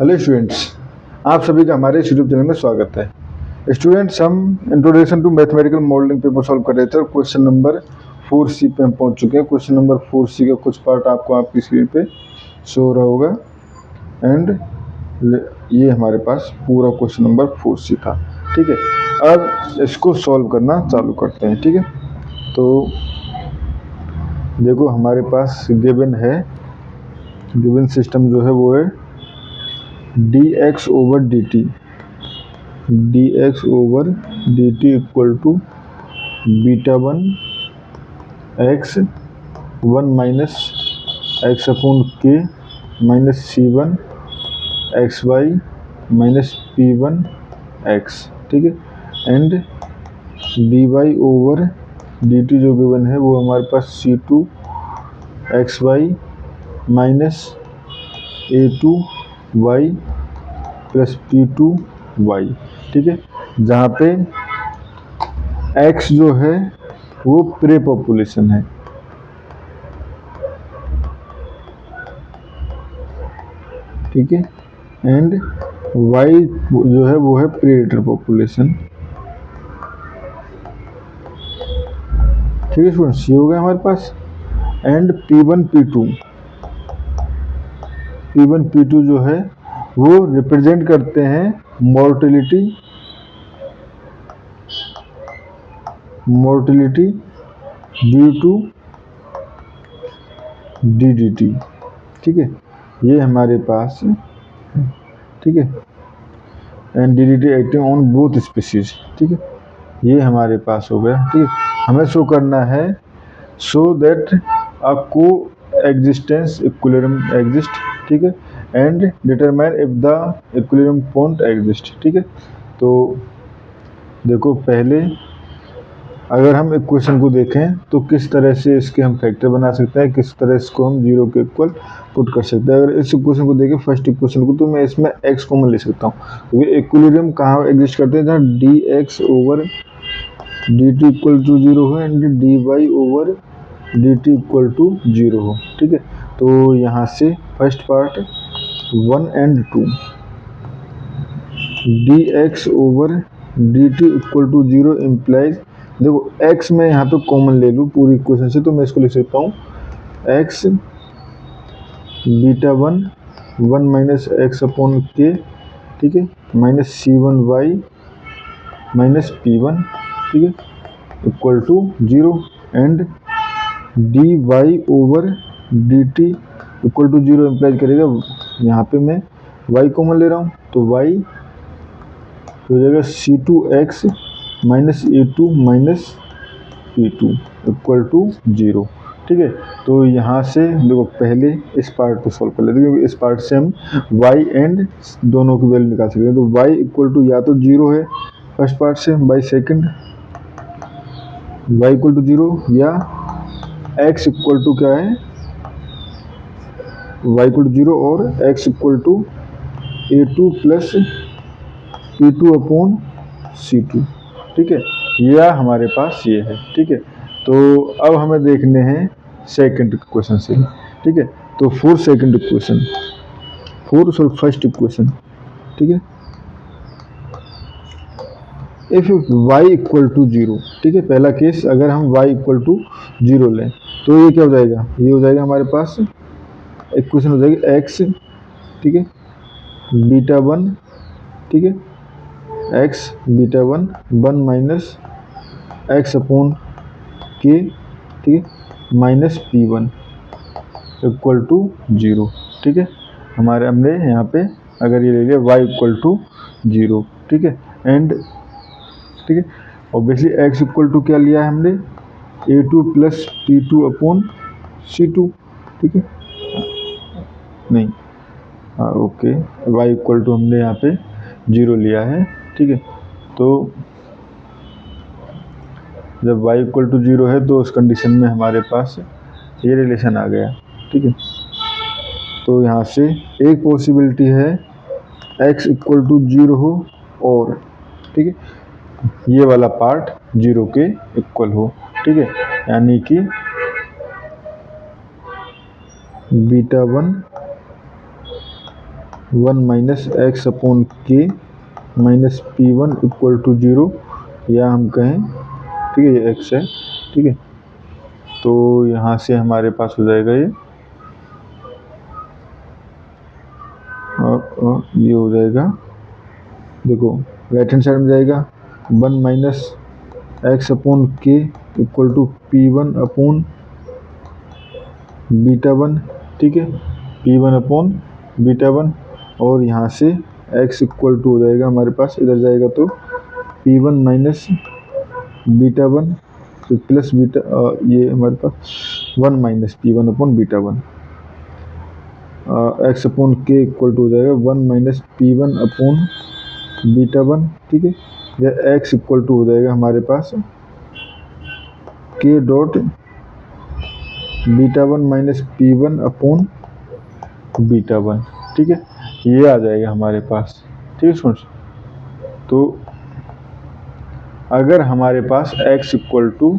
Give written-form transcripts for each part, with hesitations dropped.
Hello students, आप सभी का हमारे यूट्यूब चैनल में स्वागत है। स्टूडेंट्स, हम introduction to mathematical modelling paper solve कर रहे थे और क्वेश्चन नंबर 4C पे हम पहुंच चुके हैं। क्वेश्चन नंबर 4C का कुछ पार्ट आपको आपकी स्क्रीन पे शो हो रहा होगा एंड ये हमारे पास पूरा क्वेश्चन नंबर 4C था। ठीक है, अब इसको सॉल्व करना चालू करते हैं। ठीक है, तो देखो हमारे पास गिवन है, गिवन सिस्टम जो है वो है dx over dt, dx over dt equal to beta 1 x 1 minus x upon k minus c1 xy minus p1 x। ठीक है, एंड dy ओवर dt जो गिवन है वो हमारे पास c2 xy minus a2 y plus p2 y। ठीक है, जहाँ पे x जो है वो प्रे पॉपुलेशन है, ठीक है, एंड y जो है वो है प्रेडेटर पॉपुलेशन। ठीक है स्टूडेंट्स, ये हो गया हमारे पास। एंड p1 p2 जो है वो रिप्रेजेंट करते हैं मोर्टेलिटी ड्यू टू DDT। ठीक है, ये हमारे पास है। ठीक है, and DDT acting on both species. ठीक है, ये हमारे पास हो गया। ठीक है, हमें शो करना है सो दैट अ को एग्जिस्टेंस इक्विलिब्रियम एग्जिस्ट। ठीक है, and determine if the equilibrium point exist. ठीक है, तो देखो पहले अगर हम इक्वेशन को देखें तो किस तरह से इसके हम फैक्टर बना सकते हैं, किस तरह इसको हम जीरो के इक्वल पुट कर सकते हैं। अगर इस इक्वेशन को देखें, फर्स्ट इक्वेशन को, तो मैं इसमें x कॉमन ले सकता हूँ, क्योंकि इक्विलिब्रियम कहाँ एग्जिस्ट करते हैं, जहाँ dx over dt equal to zero हो and dy over dt equal to zero हो। ठीक है, तो यहाँ से first part 1 and 2, dx over dt equal to zero implies, देखो x मैं यहाँ पे कॉमन ले लूँ पूरी इक्वेशन से, तो मैं इसको लिख सकता हूँ x beta 1 minus x upon k, ठीक है, माइनस c1y माइनस p1, ठीक है, equal to zero, and dy over dt equal to zero implies करेगा, यहाँ पे मैं y कॉमन ले रहा हूँ तो y हो जाएगा c2x minus a2 minus p2 equal to zero. ठीक है, तो यहाँ से देखो पहले इस पार्ट को सॉल्व कर लेते हैं, क्योंकि इस पार्ट से हम y एंड दोनों की वैल्यू निकाल सकते हैं। तो y इक्वल टू या तो जीरो है फर्स्ट पार्ट से, by second y equal to zero, या x इक्वल टू क्या है, y इक्वल टू जीरो और x equal to a2 plus p2 upon c2। ठीक है, यह हमारे पास ये है। ठीक है, तो अब हमें देखने हैं सेकंड इक्वेशन से। ठीक है, तो for second equation, for first equation, ठीक है, if y equal to zero, ठीक है, पहला केस अगर हम y इक्वल टू जीरो लें तो ये क्या हो जाएगा, ये हो जाएगा हमारे पास इक्वेशन हो जाएगी x, ठीक है, बीटा 1, ठीक है, x beta 1 minus x upon k, ठीक है, minus p1 equal to zero. ठीक है, हमारे हमने यहाँ पे अगर ये ले लिया y इक्वल टू जीरो, ठीक है, एंड ठीक है, ऑब्वियसली x इक्वल टू क्या लिया है हमने, a2 plus p2 upon c2। ठीक है, नहीं, हाँ ओके, y इक्वल टू हमने यहाँ पे जीरो लिया है। ठीक है, तो जब y इक्वल टू जीरो है तो उस कंडीशन में हमारे पास ये रिलेशन आ गया। ठीक है, तो यहाँ से एक पॉसिबिलिटी है x इक्वल टू जीरो हो और, ठीक है, ये वाला पार्ट जीरो के इक्वल हो। ठीक है, यानी कि beta 1 1 minus x upon k minus P1 equal to 0, या हम कहें, ठीक है, ये x है, ठीक है। तो यहाँ से हमारे पास हो जाएगा ये, और ये हो जाएगा, देखो राइट हैंड साइड में जाएगा 1 minus x upon k equal to P1 upon beta 1, ठीक है, P1 अपॉन बीटा 1, और यहाँ से x इक्वल टू हो जाएगा हमारे पास, इधर जाएगा तो P1 माइनस बीटा 1, तो प्लस बीटा, ये हमारे पास 1 minus P1 upon beta 1, x upon k equal to हो जाएगा 1 माइनस P1 अपॉन बीटा 1, ठीक है। या x इक्वल टू हो जाएगा हमारे पास k dot beta 1 minus P1 upon beta 1, ठीक है, ये आ जाएगा हमारे पास, ठीक है स्टूडेंट्स। तो अगर हमारे पास x इक्वल टू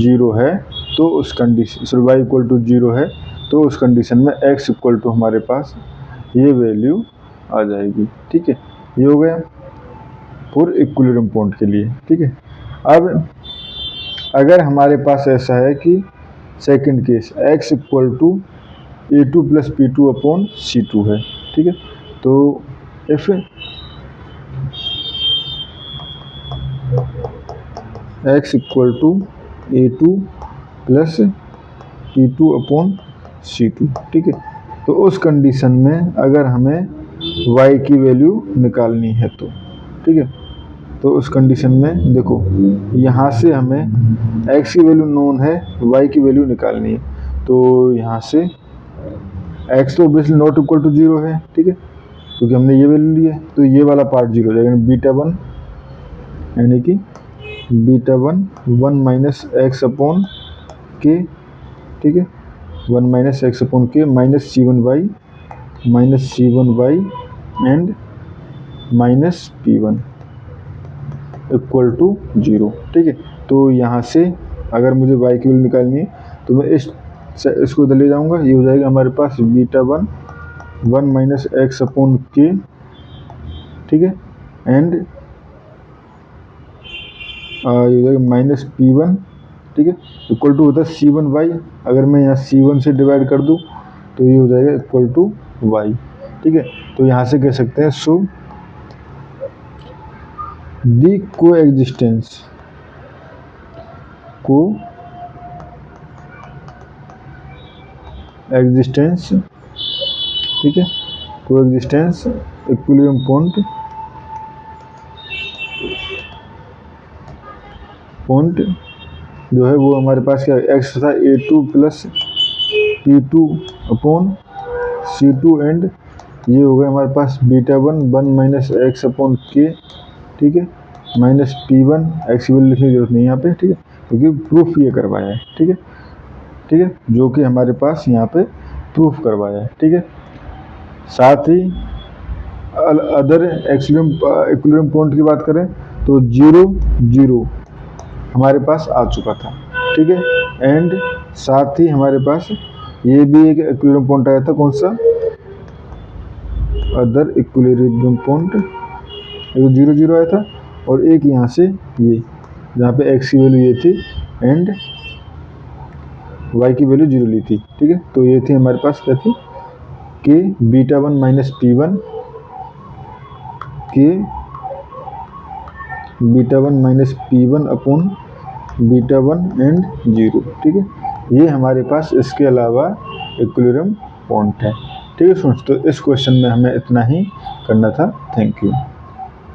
0 है तो उस condition, sorry y equal to 0 है तो उस कंडीशन में x इक्वल टू हमारे पास ये वैल्यू आ जाएगी, ठीक है। ये हो गया फॉर इक्विलिब्रियम पॉइंट के लिए, ठीक है। अब अगर हमारे पास ऐसा है कि second case x equal to A2 plus P2 upon C2 है, ठीक है। तो if x equal to A2 plus P2 upon C2, ठीक है, तो उस कंडीशन में अगर हमें y की वैल्यू निकालनी है तो, ठीक है, तो उस कंडीशन में देखो यहाँ से हमें x की वैल्यू नोन है, y की वैल्यू निकालनी है, तो यहाँ से x तो ऑब्वियसली नॉट इक्वल टू 0 है, ठीक है, क्योंकि हमने ये वैल्यू ली है, तो ये वाला पार्ट 0 हो जाएगा, बीटा 1 यानी कि बीटा 1 माइनस एक्स अपॉन के, ठीक है, 1 minus x upon k minus C1y and minus P1 equal to 0, ठीक है। तो यहाँ से अगर मुझे y की वैल्यू निकालनी है तो मैं इसको इधर ले जाऊँगा, ये हो जाएगा हमारे पास बीटा 1 माइनस एक्स अपॉन के, ठीक है, एंड ये हो जाएगा माइनस P1, ठीक है, इक्वल टू होता है C1y, अगर मैं यहाँ C1 से डिवाइड कर दूँ तो ये हो जाएगा इक्वल टू y, ठीक है। तो यहाँ से कह सकते हैं सो दी कोएग्जिस्टेंस ठीक है, कोएग्जिस्टेंस इक्विलिब्रियम पॉइंट जो है वो हमारे पास क्या है, x था A2 plus P2 upon C2 and ये हो गया हमारे पास बीटा 1 माइनस एक्स अपॉन के, ठीक है, माइनस P1, एक्स की वैल्यू लिखने की जरूरत नहीं यहाँ पे, ठीक है, क्योंकि प्रूफ ये करवाया है, ठीक है, ठीक है, जो कि हमारे पास यहाँ पे प्रूफ करवाया है, ठीक है। साथ ही अदर इक्विलिब्रियम पॉइंट की बात करें तो 0 हमारे पास आ चुका था, ठीक है, एंड साथ ही हमारे पास ये भी एक इक्विलिब्रियम पॉइंट आया था, कौन सा, अदर इक्विलिब्रियम पॉइंट, 0 आया था, और एक यहाँ से ये जहाँ पे x की वैल्यू ये थी एंड y की वैल्यू 0 ली थी, ठीक है। तो ये थी हमारे पास क्या थी, के बीटा 1 माइनस P1, के beta 1 minus P1 upon beta 1 and 0, ठीक है, ये हमारे पास इसके अलावा इक्विलिब्रियम पॉइंट है, ठीक है स्टूडेंट्स। तो इस क्वेश्चन में हमें इतना ही करना था, थैंक यू।